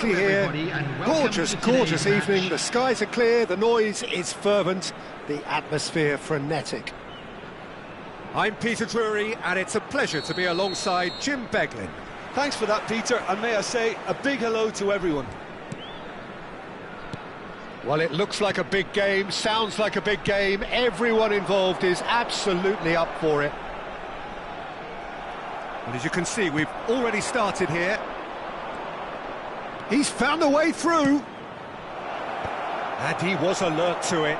Here, gorgeous evening. The skies are clear, the noise is fervent, the atmosphere frenetic. I'm Peter Drury, and it's a pleasure to be alongside Jim Beglin. Thanks for that, Peter, and may I say a big hello to everyone. Well, it looks like a big game, sounds like a big game. Everyone involved is absolutely up for it. And as you can see, we've already started here. He's found a way through. And he was alert to it.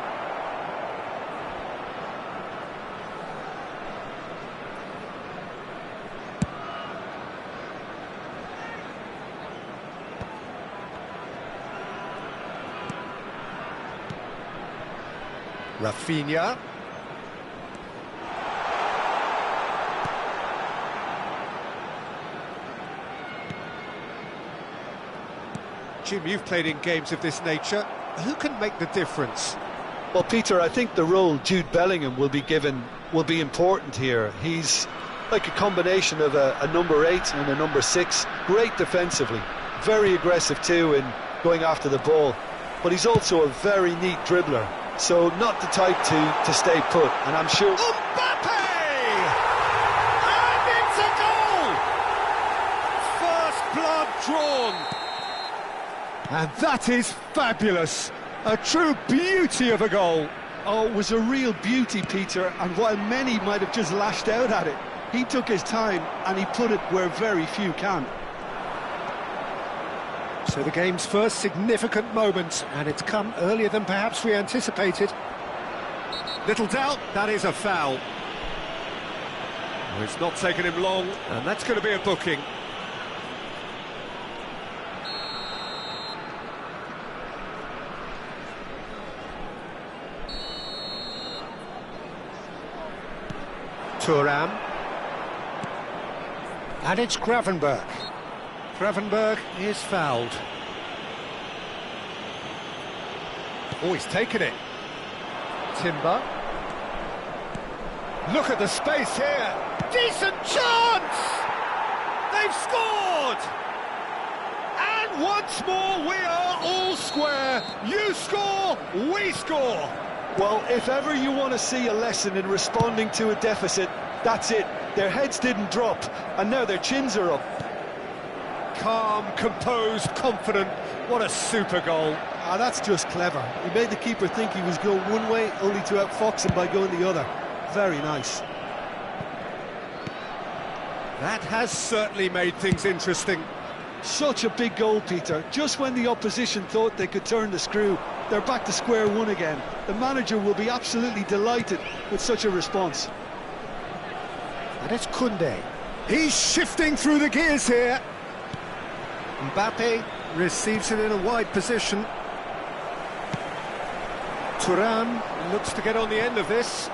Rafinha. Jim, you've played in games of this nature. Who can make the difference? Well, Peter, I think the role Jude Bellingham will be given will be important here. He's like a combination of a number 8 and a number 6. Great defensively, very aggressive too in going after the ball. But he's also a very neat dribbler, so not the type to stay put. And I'm sure... Mbappe! And it's a goal! First blood drawn. And that is fabulous. A true beauty of a goal. Oh, it was a real beauty, Peter, and while many might have just lashed out at it, he took his time and he put it where very few can. So the game's first significant moment, and it's come earlier than perhaps we anticipated. Little doubt, that is a foul. Well, it's not taken him long, and that's going to be a booking. Thuram. And it's Gravenberch. Gravenberch is fouled. Oh, he's taken it. Timber. Look at the space here. Decent chance! They've scored! And once more we are all square. You score, we score. Well, if ever you want to see a lesson in responding to a deficit, that's it. Their heads didn't drop, and now their chins are up. Calm, composed, confident. What a super goal. Ah, that's just clever. He made the keeper think he was going one way, only to outfox him by going the other. Very nice. That has certainly made things interesting. Such a big goal, Peter. Just when the opposition thought they could turn the screw, they're back to square one again. The manager will be absolutely delighted with such a response. And it's Koundé. He's shifting through the gears here. Mbappe receives it in a wide position. Thuram looks to get on the end of this.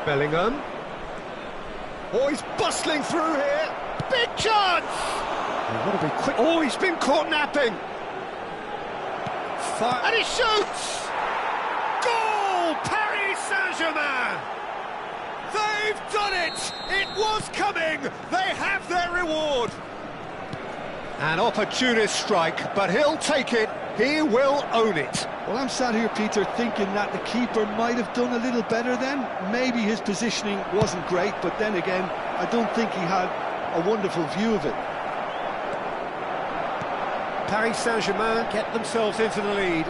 Bellingham. Oh, he's bustling through here. Big chance! He's got to be quick. Oh, he's been caught napping. And he shoots! Goal! Paris Saint-Germain! They've done it! It was coming! They have their reward! An opportunist strike, but he'll take it. He will own it. Well, I'm sat here, Peter, thinking that the keeper might have done a little better then. Maybe his positioning wasn't great, but then again, I don't think he had a wonderful view of it. Paris Saint-Germain get themselves into the lead.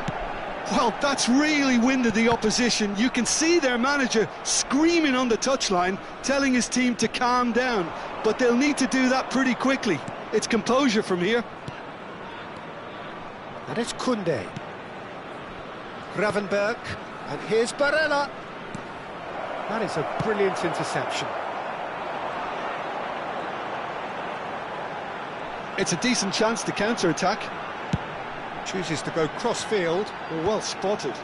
Well, that's really winded the opposition. You can see their manager screaming on the touchline, telling his team to calm down. But they'll need to do that pretty quickly. It's composure from here. And it's Koundé. Gravenberch. And here's Barella. That is a brilliant interception. It's a decent chance to counter-attack. Chooses to go cross-field. Well spotted.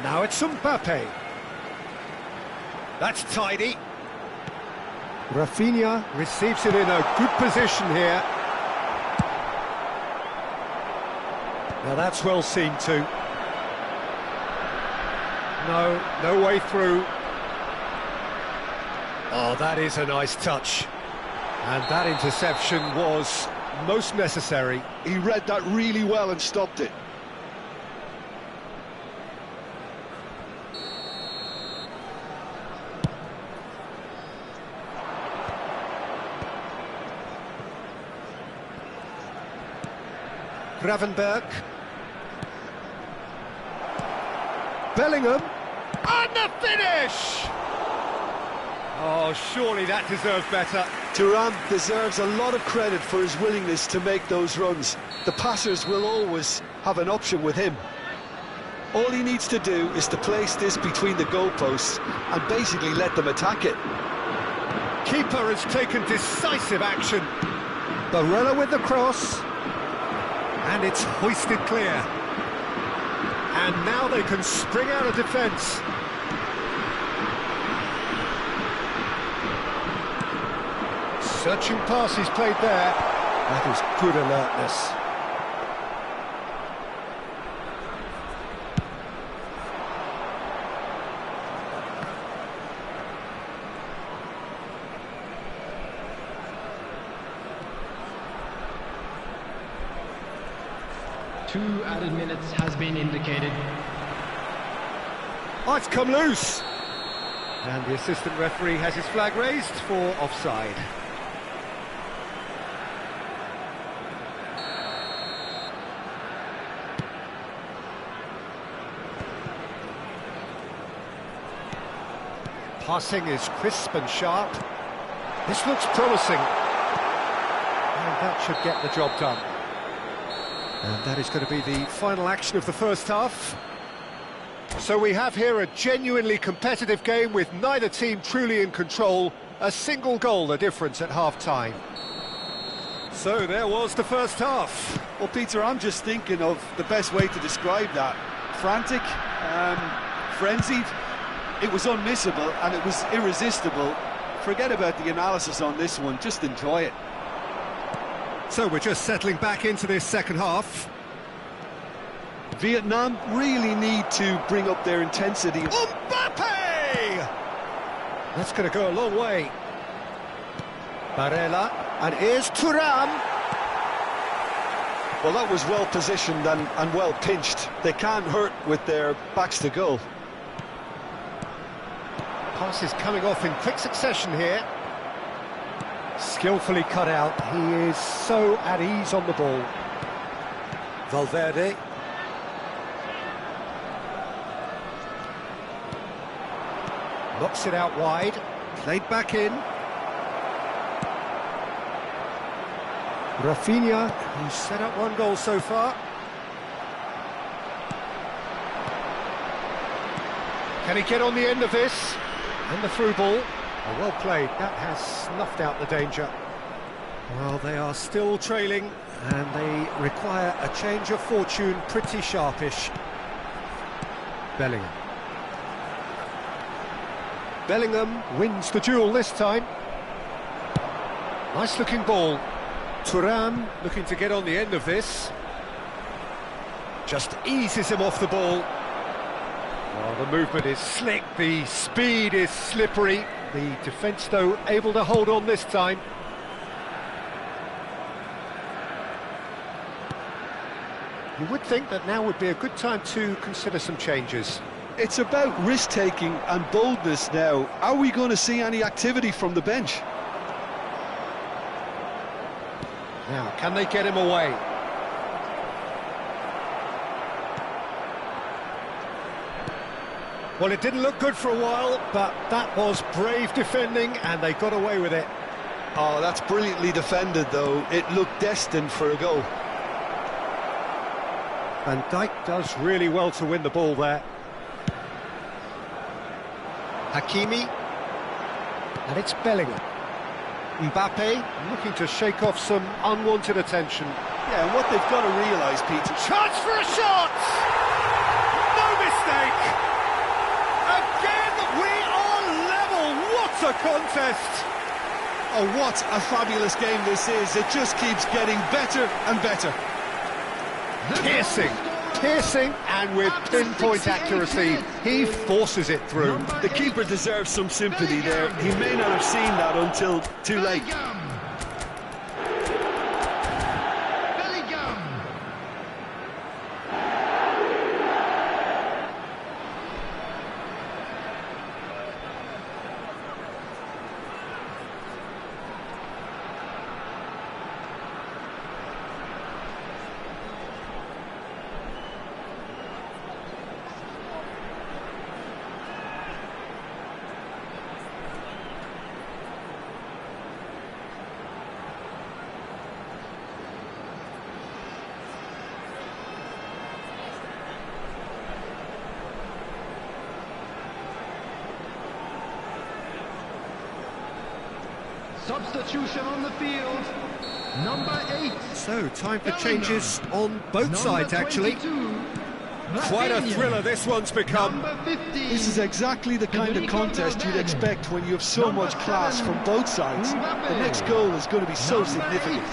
Now it's Mbappe. That's tidy. Rafinha receives it in a good position here. Now that's well seen too. No way through. Oh, that is a nice touch. And that interception was most necessary. He read that really well and stopped it. Gravenberg. Bellingham. And the finish! Oh, surely that deserves better. Thuram deserves a lot of credit for his willingness to make those runs. The passers will always have an option with him. All he needs to do is to place this between the goalposts and basically let them attack it. Keeper has taken decisive action. Barella with the cross. And it's hoisted clear. And now they can spring out of defence. Searching pass he's played there. That is good alertness. Two added minutes has been indicated. Oh, it's come loose. And the assistant referee has his flag raised for offside. Passing is crisp and sharp. This looks promising. And that should get the job done. And that is going to be the final action of the first half. So we have here a genuinely competitive game with neither team truly in control. A single goal the difference at half-time. So there was the first half. Well, Peter, I'm just thinking of the best way to describe that. Frantic, frenzied. It was unmissable and it was irresistible. Forget about the analysis on this one, just enjoy it. So we're just settling back into this second half. Vietnam really need to bring up their intensity. Mbappe! That's going to go a long way. Barella, and here's Thuram. Well, that was well positioned and well pinched. They can't hurt with their backs to goal. Pass is coming off in quick succession here. Skillfully cut out. He is so at ease on the ball. Valverde. Knocks it out wide. Played back in. Rafinha, who's set up one goal so far. Can he get on the end of this? And the through ball. Oh, well played. That has snuffed out the danger. Well, they are still trailing, and they require a change of fortune pretty sharpish. Bellingham. Bellingham wins the duel this time. Nice looking ball. Thuram looking to get on the end of this. Just eases him off the ball. Oh, the movement is slick, the speed is slippery. The defence, though, able to hold on this time. You would think that now would be a good time to consider some changes. It's about risk-taking and boldness now. Are we going to see any activity from the bench? Now, can they get him away? Well, it didn't look good for a while, but that was brave defending, and they got away with it. Oh, that's brilliantly defended, though. It looked destined for a goal. Van Dijk does really well to win the ball there. Hakimi. And it's Bellingham. Mbappe looking to shake off some unwanted attention. Yeah, and what they've got to realise, Peter... Chance for a shot! No mistake! Again, we are level! What a contest! Oh, what a fabulous game this is. It just keeps getting better and better. Piercing. Piercing and with pinpoint accuracy, he forces it through. The keeper deserves some sympathy there. He may not have seen that until too late. Substitution on the field, number 8. So, time for changes on both sides, actually. Quite a thriller this one's become. This is exactly the kind of contest you'd expect when you have so much class from both sides. The next goal is going to be so significant.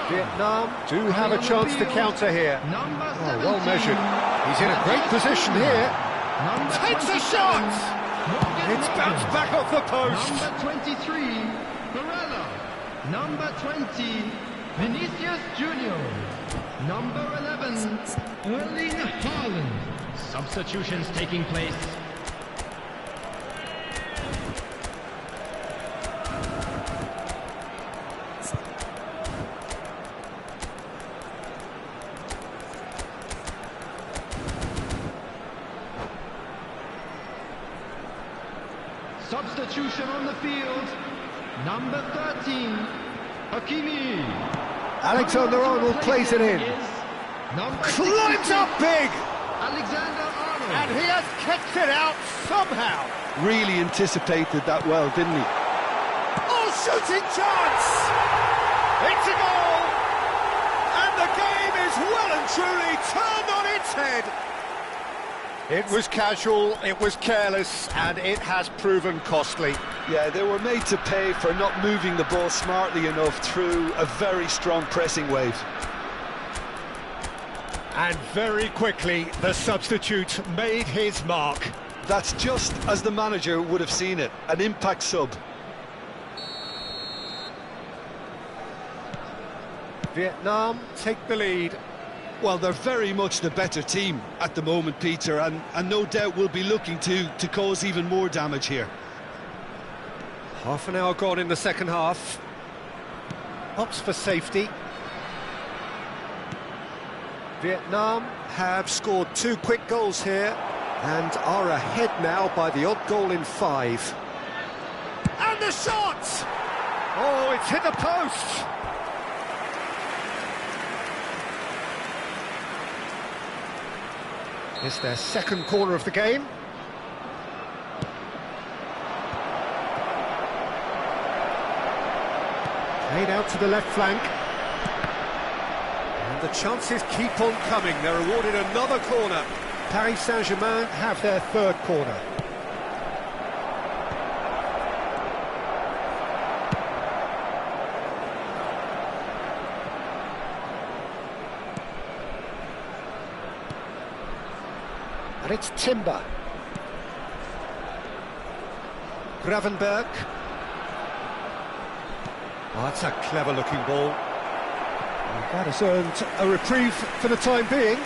Vietnam do have a chance to counter here. Oh, well measured. He's in a great position here. Takes a shot! It's bounced back off the post. Number 23, Barella. Number 20, Vinicius Junior. Number 11, Erling Haaland. Substitutions taking place. Substitution on the field, number 13, Hakimi. Alexander-Arnold plays it in. Climbs up big! Alexander-Arnold. And he has kicked it out somehow. Really anticipated that well, didn't he? Oh, shooting chance! It's a goal! And the game is well and truly turned on its head. It was casual, it was careless, and it has proven costly. Yeah, they were made to pay for not moving the ball smartly enough through a very strong pressing wave. And very quickly, the substitute made his mark. That's just as the manager would have seen it, an impact sub. Vietnam take the lead. Well, they're very much the better team at the moment, Peter, and no doubt will be looking to cause even more damage here. Half an hour gone in the second half. Opts for safety. Vietnam have scored 2 quick goals here and are ahead now by the odd goal in 5. And the shot! Oh, it's hit the post! It's their second corner of the game. Played out to the left flank. And the chances keep on coming. They're awarded another corner. Paris Saint-Germain have their third corner. And it's Timber. Gravenberg. Oh, that's a clever-looking ball. And that has earned a reprieve for the time being.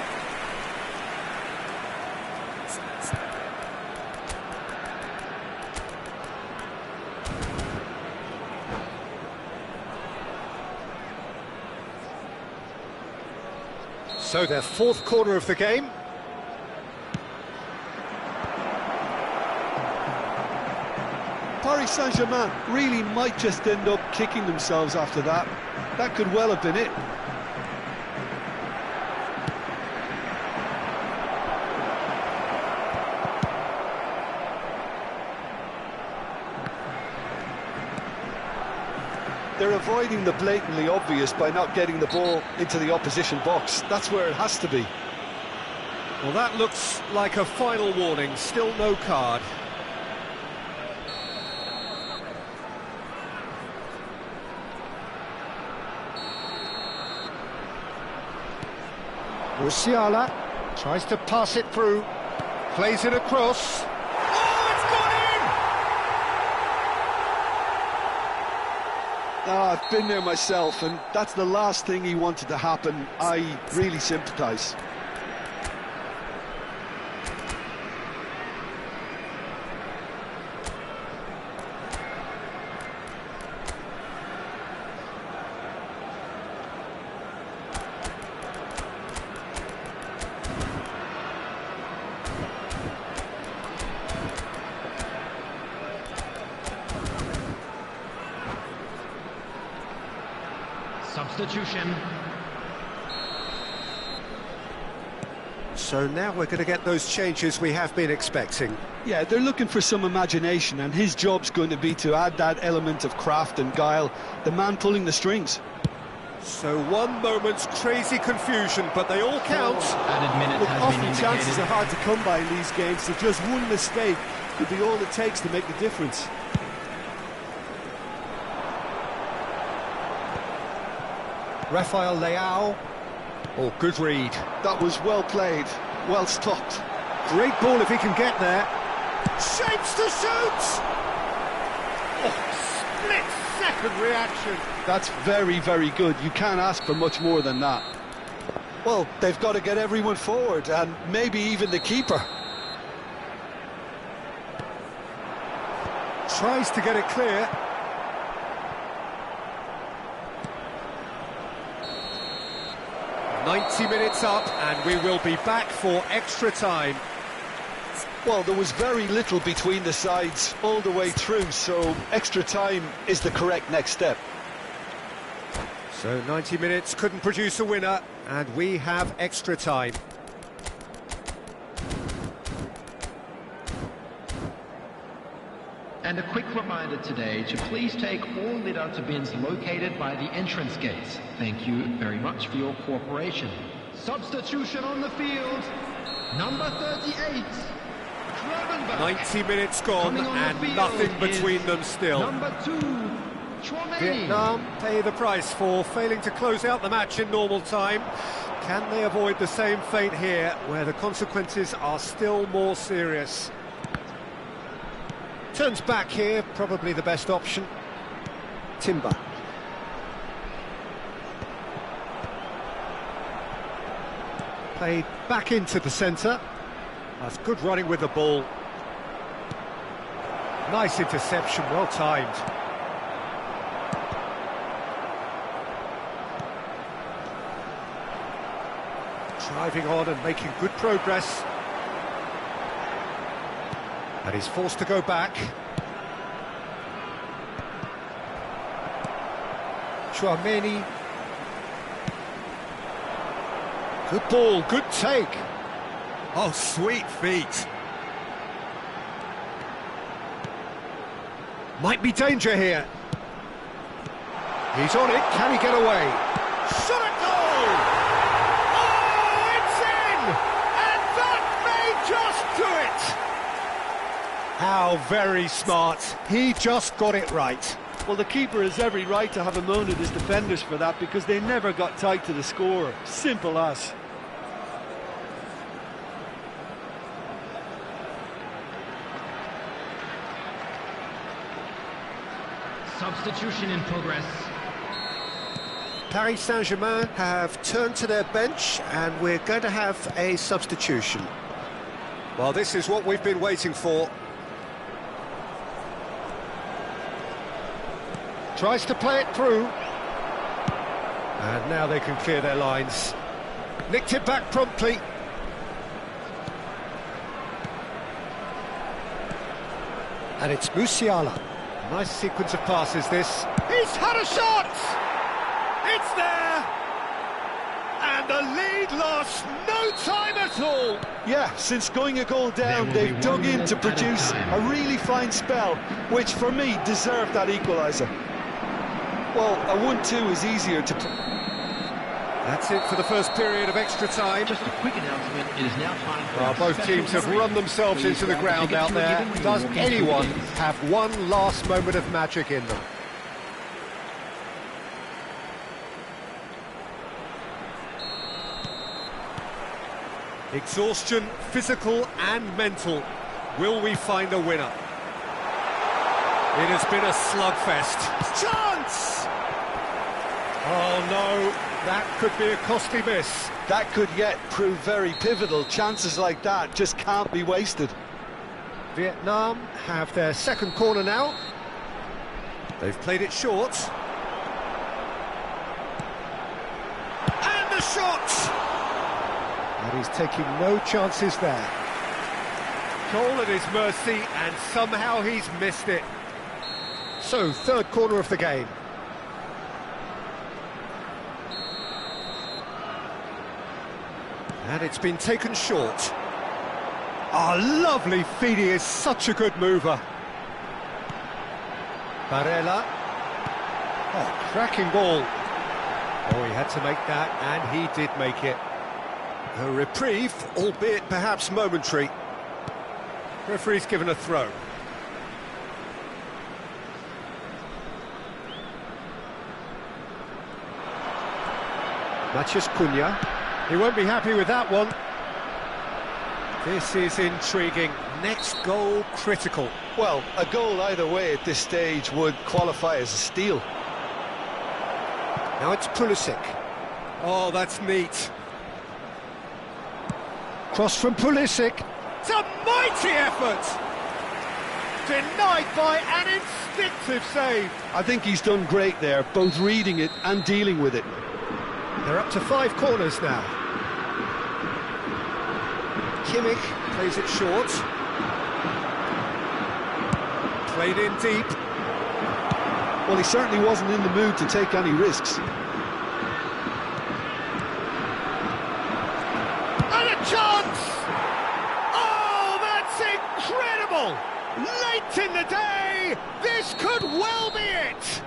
So their fourth corner of the game. Paris Saint-Germain really might just end up kicking themselves after that. That could well have been it. They're avoiding the blatantly obvious by not getting the ball into the opposition box. That's where it has to be. Well, that looks like a final warning. Still no card. Musiala tries to pass it through, plays it across. Oh, it's gone in! Oh, I've been there myself, and that's the last thing he wanted to happen. I really sympathise. Substitution. So now we're going to get those changes we have been expecting. Yeah, they're looking for some imagination, and his job's going to be to add that element of craft and guile, the man pulling the strings. So one moment's crazy confusion, but they all count. Added minute Look, has often been chances indicated. are hard to come by in these games, so just one mistake could be all it takes to make the difference. Rafael Leao. Oh, good read. That was well played, well stopped. Great ball if he can get there. Shapes to shoot! Oh, split-second reaction. That's very, very good. You can't ask for much more than that. Well, they've got to get everyone forward, and maybe even the keeper. Tries to get it clear. "90 minutes up, and we will be back for extra time." Well, there was very little between the sides all the way through, so extra time is the correct next step. So 90 minutes couldn't produce a winner, and we have extra time. And a quick reminder today to please take all lit-out bins located by the entrance gates. Thank you very much for your cooperation. Substitution on the field, number 38, Gravenberch. 90 minutes gone, Coming on the and field nothing is between them still. Number 2, Chouameni. Vietnam pay the price for failing to close out the match in normal time. Can they avoid the same fate here, where the consequences are still more serious? Turns back here, probably the best option. Timber. Played back into the centre. That's good running with the ball. Nice interception, well timed. Driving on and making good progress. And he's forced to go back. Chouameni. Good ball, good take. Oh, sweet feet. Might be danger here. He's on it, can he get away? Shot at goal! Oh, it's in! And that may just do it! How very smart. He just got it right. Well, the keeper has every right to have a moan at his defenders for that, because they never got tight to the score. Simple as. Substitution in progress. Paris Saint-Germain have turned to their bench, and we're going to have a substitution. Well, this is what we've been waiting for. Tries to play it through. And now they can clear their lines. Nicked it back promptly. And it's Musiala. Nice sequence of passes, this. He's had a shot! It's there! And the lead lost no time at all! Yeah, since going a goal down, There will they've be dug 1 in minute to at a produce time. a really fine spell, which for me deserved that equaliser. Well, a 1-2 is easier to... That's it for the first period of extra time. Just a quick announcement, it is now time for Well, our both special teams have delivery. run themselves Please into the grab ground tickets out you were there. given when you Does walk into the anyone gates. have one last moment of magic in them? Exhaustion, physical and mental. Will we find a winner? It has been a slugfest. Chance! Oh no, that could be a costly miss. That could yet prove very pivotal. Chances like that just can't be wasted. Vietnam have their second corner now. They've played it short. And the shot! And he's taking no chances there. Goal at his mercy, and somehow he's missed it. So, third corner of the game. And it's been taken short. Oh, lovely feed, he is such a good mover. Barella. Oh, cracking ball. Oh, he had to make that, and he did make it. A reprieve, albeit perhaps momentary. Referee's given a throw. Matheus Cunha. He won't be happy with that one. This is intriguing. Next goal critical. Well, a goal either way at this stage would qualify as a steal. Now it's Pulisic. Oh, that's neat. Cross from Pulisic. It's a mighty effort! Denied by an instinctive save. I think he's done great there, both reading it and dealing with it. They're up to 5 corners now. Kimmich plays it short. Played in deep. Well, he certainly wasn't in the mood to take any risks. And a chance! Oh, that's incredible! Late in the day, this could well be it!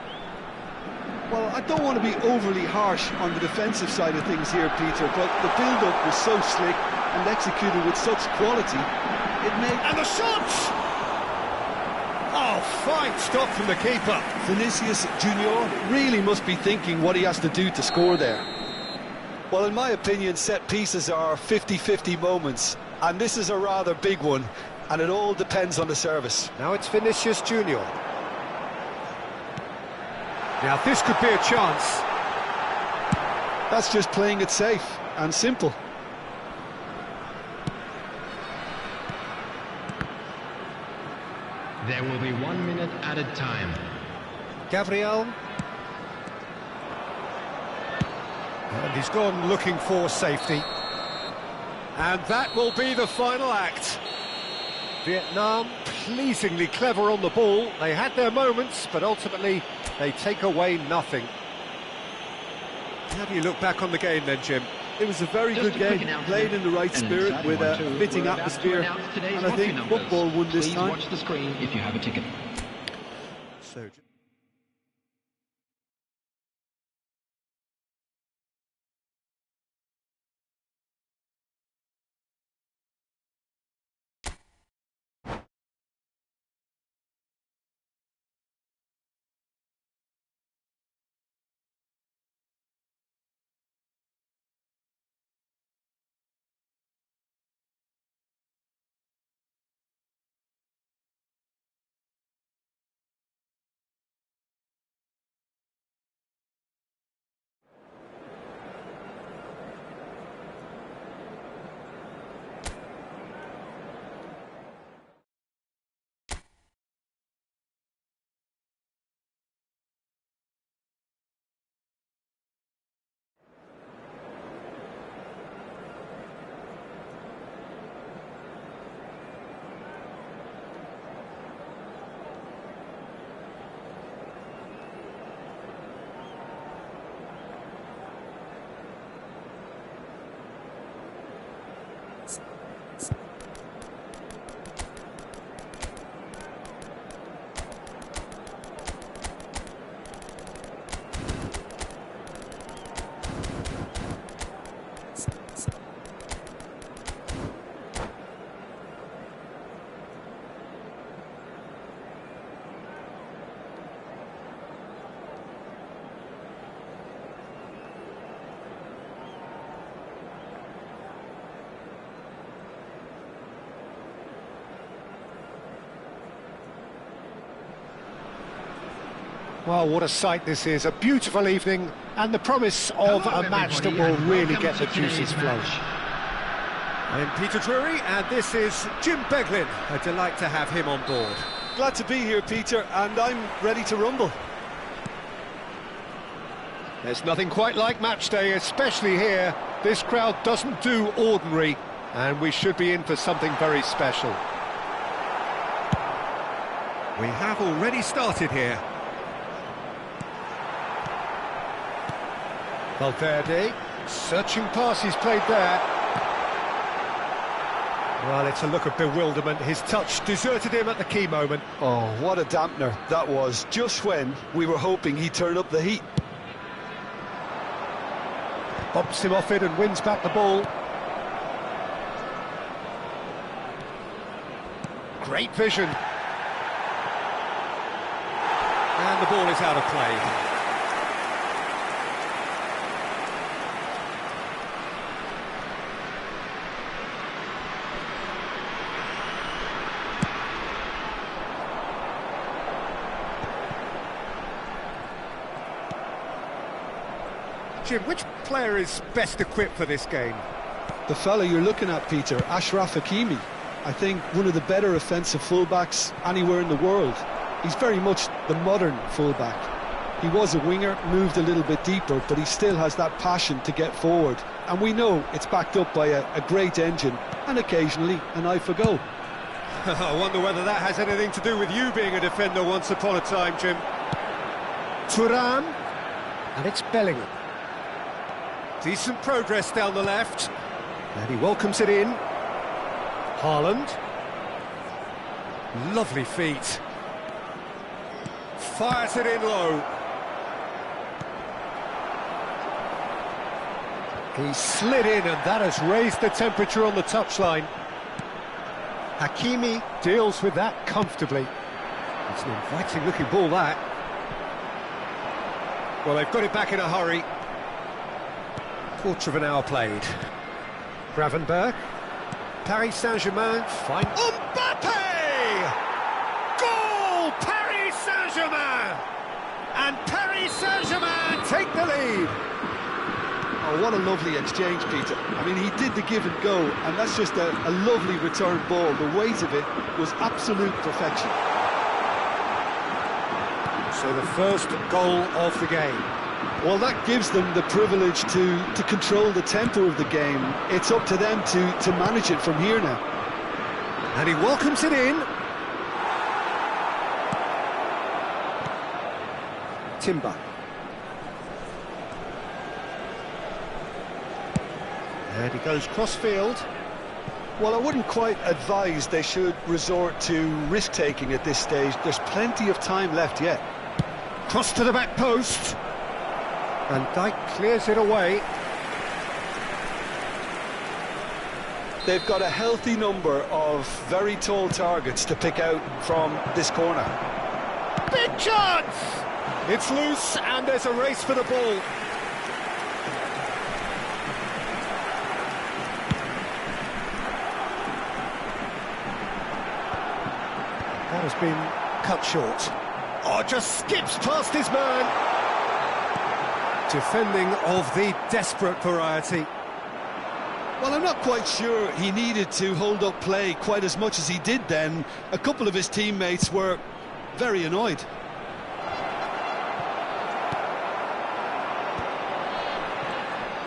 Well, I don't want to be overly harsh on the defensive side of things here, Peter, but the build-up was so slick and executed with such quality, it made... And the shot! Oh, fine stop from the keeper. Vinicius Junior really must be thinking what he has to do to score there. Well, in my opinion, set pieces are 50-50 moments, and this is a rather big one, and it all depends on the service. Now it's Vinicius Junior. Now this could be a chance. That's just playing it safe and simple. There will be 1 minute added time. Gabriel. And he's gone looking for safety. And that will be the final act. Vietnam pleasingly clever on the ball. They had their moments, but ultimately they take away nothing. How do you look back on the game then, Jim? It was a very Just good a quick game, announcement. played in the right An spirit exciting with a one too. fitting We're about to atmosphere, announce today's and I think lottery numbers. football won this Please time. watch the screen if you have a ticket. So. Well, what a sight this is. A beautiful evening and the promise of Hello, a match that everybody, will and really welcome get the to today's juices flowing. match. I'm Peter Drury, and this is Jim Beglin. A delight to have him on board. Glad to be here, Peter, and I'm ready to rumble. There's nothing quite like match day, especially here. This crowd doesn't do ordinary, and we should be in for something very special. We have already started here. Valverde, searching pass he's played there. Well, it's a look of bewilderment. His touch deserted him at the key moment. Oh, what a dampener that was, just when we were hoping he'd turn up the heat. Bumps him off it and wins back the ball. Great vision. And the ball is out of play. Jim, which player is best equipped for this game? The fella you're looking at, Peter, Achraf Hakimi. I think one of the better offensive fullbacks anywhere in the world. He's very much the modern fullback. He was a winger, moved a little bit deeper, but he still has that passion to get forward. And we know it's backed up by a great engine and occasionally an eye for goal. I wonder whether that has anything to do with you being a defender once upon a time, Jim. Thuram, and it's Bellingham. Decent progress down the left. And he welcomes it in. Haaland. Lovely feet. Fires it in low. He slid in, and that has raised the temperature on the touchline. Hakimi deals with that comfortably. It's an inviting-looking ball, that. Well, they've got it back in a hurry. Quarter of an hour played. Gravenberch. Paris Saint-Germain find... Mbappe! Goal! Paris Saint-Germain! And Paris Saint-Germain take the lead. Oh, what a lovely exchange, Peter. I mean, he did the give and go, and that's just a lovely return ball. The weight of it was absolute perfection. So the first goal of the game. Well, that gives them the privilege to control the tempo of the game. It's up to them to manage it from here now. And he welcomes it in. Timber. And he goes cross-field. Well, I wouldn't quite advise they should resort to risk-taking at this stage. There's plenty of time left yet. Cross to the back post. And Dijk clears it away. They've got a healthy number of very tall targets to pick out from this corner. Big chance! It's loose, and there's a race for the ball. That has been cut short. Oh, just skips past his man. Defending of the desperate variety. Well, I'm not quite sure he needed to hold up play quite as much as he did then. A couple of his teammates were very annoyed.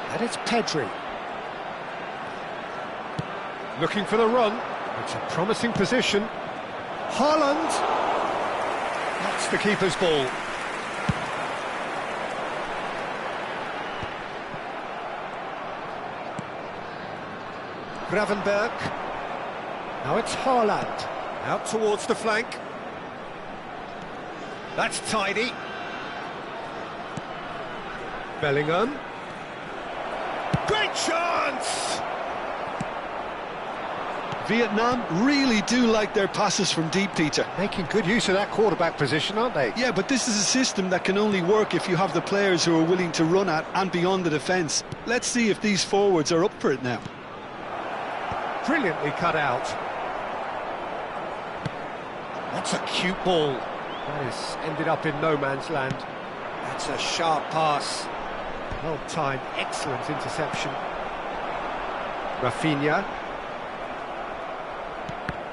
And it's Pedri. Looking for the run. It's a promising position. Haaland. That's the keeper's ball. Gravenberch. Now it's Haaland. Out towards the flank. That's tidy. Bellingham. Great chance! Vietnam really do like their passes from deep, Peter. Making good use of that quarterback position, aren't they? Yeah, but this is a system that can only work if you have the players who are willing to run at and beyond the defence. Let's see if these forwards are up for it now. Brilliantly cut out. That's a cute ball. That has ended up in no man's land. That's a sharp pass. Well timed, excellent interception. Rafinha.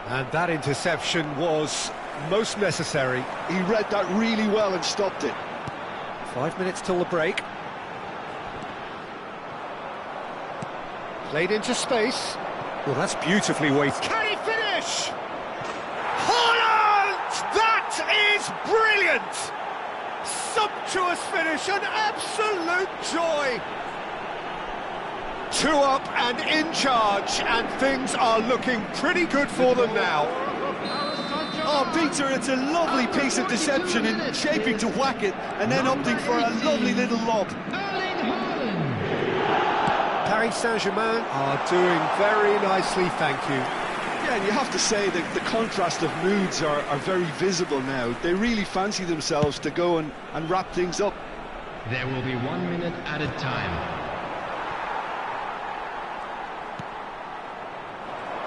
And that interception was most necessary. He read that really well and stopped it. 5 minutes till the break. Played into space. Well, that's beautifully weighted. Can he finish? Haaland! That is brilliant! Sumptuous finish, an absolute joy! 2 up and in charge, and things are looking pretty good for them now. Oh, Peter, it's a lovely piece of deception in shaping to whack it and then opting for a lovely little lob. Paris Saint-Germain are doing very nicely, thank you. Yeah, and you have to say that the contrast of moods are very visible now. They really fancy themselves to go and wrap things up. There will be 1 minute added time.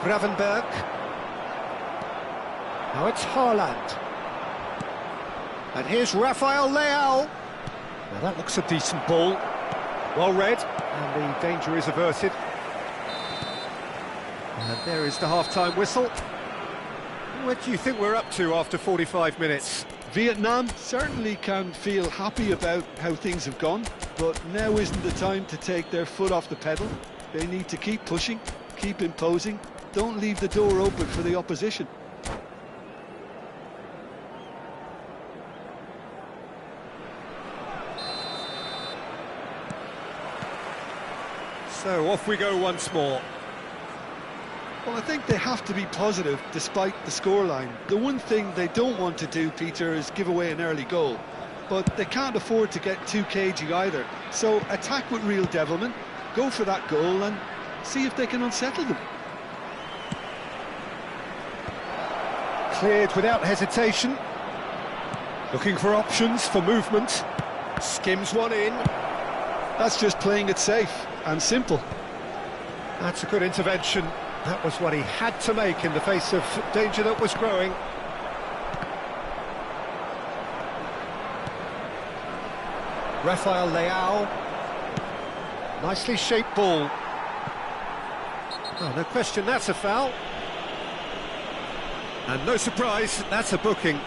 Gravenberch. Now it's Haaland. And here's Rafael Leao. Now that looks a decent ball. Well read, and the danger is averted. And there is the half-time whistle. What do you think we're up to after 45 minutes? Vietnam certainly can feel happy about how things have gone, but now isn't the time to take their foot off the pedal. They need to keep pushing, keep imposing, don't leave the door open for the opposition. So off we go once more. Well, I think they have to be positive despite the scoreline. The one thing they don't want to do, Peter, is give away an early goal. But they can't afford to get too cagey either. So attack with real devilment, go for that goal and see if they can unsettle them. Cleared without hesitation. Looking for options for movement. Skims one in. That's just playing it safe and simple. That's a good intervention. That was what he had to make in the face of danger that was growing. Rafael Leao. Nicely shaped ball. Oh, no question, that's a foul. And no surprise, that's a booking.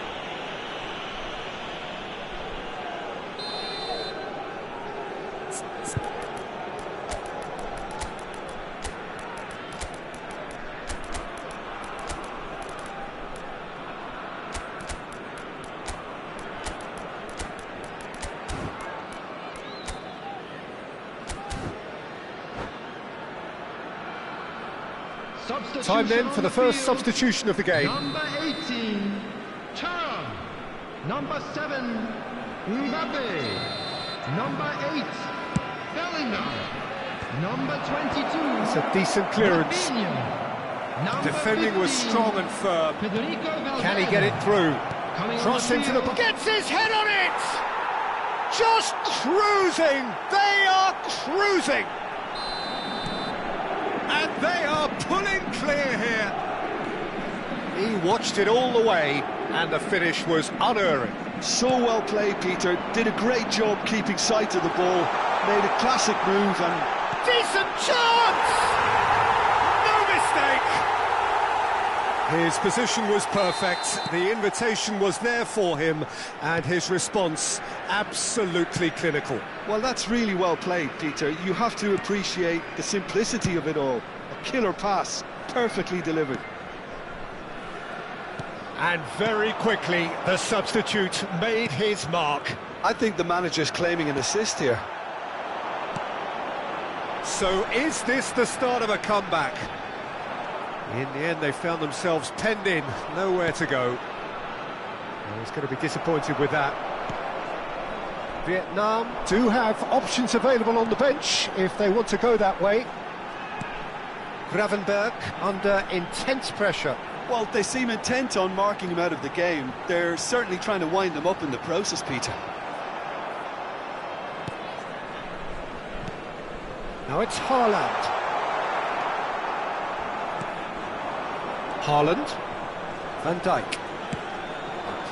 Time then for the first substitution of the game. Number 18, Thuram. Number 7, Mbappe. Number 8, Bellingham. Number 22, It's a decent clearance. Defending was strong and firm. Can he get it through? Cross into the... Gets his head on it! Just cruising! They are cruising! And they are pulling clear here. He watched it all the way, and the finish was unerring. So well played, Peter. Did a great job keeping sight of the ball. Made a classic move and... Decent chance! No mistake! His position was perfect, the invitation was there for him, and his response absolutely clinical. Well, that's really well played, Peter. You have to appreciate the simplicity of it all. A killer pass, perfectly delivered. And very quickly, the substitute made his mark. I think the manager's claiming an assist here. So is this the start of a comeback? In the end, they found themselves penned in, nowhere to go. Well, he's going to be disappointed with that. Vietnam do have options available on the bench if they want to go that way. Gravenberch under intense pressure. Well, they seem intent on marking him out of the game. They're certainly trying to wind him up in the process, Peter. Now it's Haaland. Haaland. Van Dijk.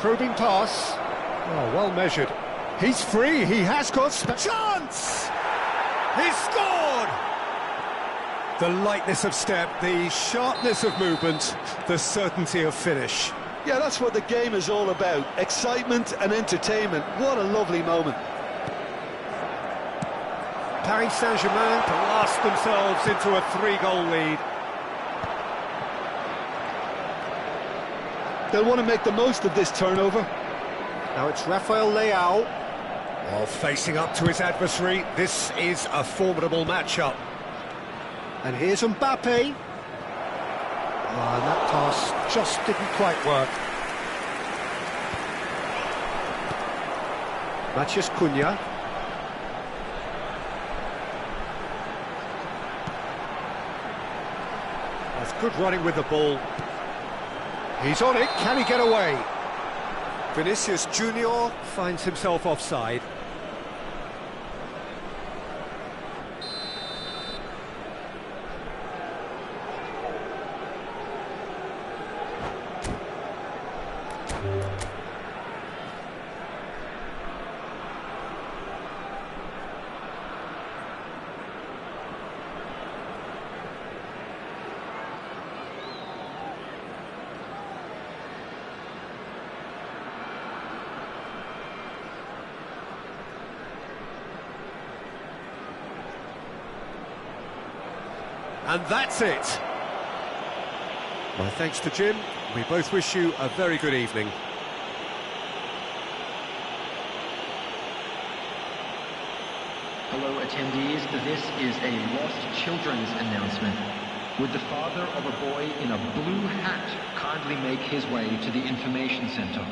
Probing pass. Oh, well measured. He's free, he has got Chance! He's scored! the lightness of step, the sharpness of movement, the certainty of finish. Yeah, that's what the game is all about. Excitement and entertainment. What a lovely moment. Paris Saint-Germain blast themselves into a 3-goal lead. They'll want to make the most of this turnover. Now it's Rafael Leao. Well, facing up to his adversary, this is a formidable matchup. And here's Mbappe. And that pass just didn't quite work. Matheus Cunha. That's good running with the ball. He's on it, can he get away? Vinicius Junior finds himself offside. And that's it. My thanks to Jim. We both wish you a very good evening. Hello attendees, this is a lost children's announcement. Would the father of a boy in a blue hat kindly make his way to the information center?